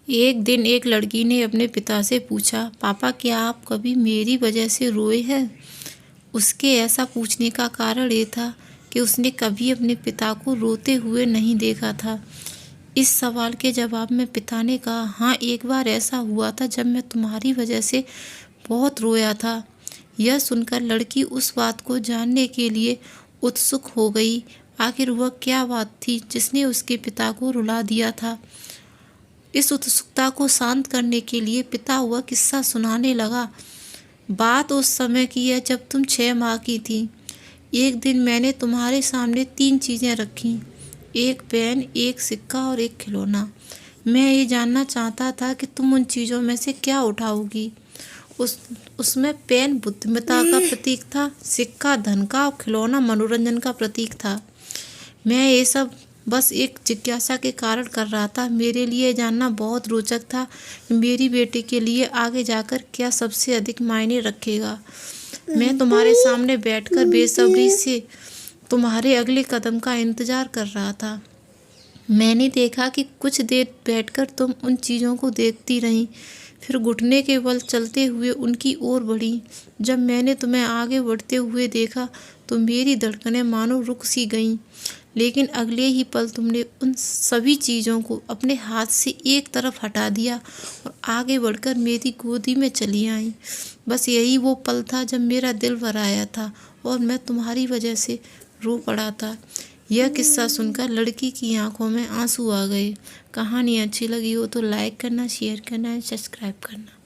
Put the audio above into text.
एक दिन एक लड़की ने अपने पिता से पूछा, पापा क्या आप कभी मेरी वजह से रोए हैं? उसके ऐसा पूछने का कारण ये था कि उसने कभी अपने पिता को रोते हुए नहीं देखा था। इस सवाल के जवाब में पिता ने कहा, हाँ, एक बार ऐसा हुआ था जब मैं तुम्हारी वजह से बहुत रोया था। यह सुनकर लड़की उस बात को जानने के लिए उत्सुक हो गई। आखिर वह क्या बात थी जिसने उसके पिता को रुला दिया था? इस उत्सुकता को शांत करने के लिए पिता वह किस्सा सुनाने लगा। बात उस समय की है जब तुम 6 माह की थी। एक दिन मैंने तुम्हारे सामने 3 चीज़ें रखी, एक पेन, एक सिक्का और एक खिलौना। मैं ये जानना चाहता था कि तुम उन चीज़ों में से क्या उठाओगी। उसमें पेन बुद्धिमत्ता का प्रतीक था, सिक्का धन का और खिलौना मनोरंजन का प्रतीक था। मैं ये सब बस एक जिज्ञासा के कारण कर रहा था। मेरे लिए जानना बहुत रोचक था कि मेरी बेटी के लिए आगे जाकर क्या सबसे अधिक मायने रखेगा। मैं तुम्हारे सामने बैठकर बेसब्री से तुम्हारे अगले कदम का इंतजार कर रहा था। मैंने देखा कि कुछ देर बैठकर तुम उन चीज़ों को देखती रहीं, फिर घुटने के बल चलते हुए उनकी ओर बढ़ी। जब मैंने तुम्हें आगे बढ़ते हुए देखा तो मेरी धड़कनें मानो रुक सी गईं, लेकिन अगले ही पल तुमने उन सभी चीज़ों को अपने हाथ से एक तरफ हटा दिया और आगे बढ़कर मेरी गोदी में चली आई। बस यही वो पल था जब मेरा दिल भर आया था और मैं तुम्हारी वजह से रो पड़ा था। यह किस्सा सुनकर लड़की की आंखों में आंसू आ गए। कहानी अच्छी लगी हो तो लाइक करना, शेयर करना, सब्सक्राइब करना।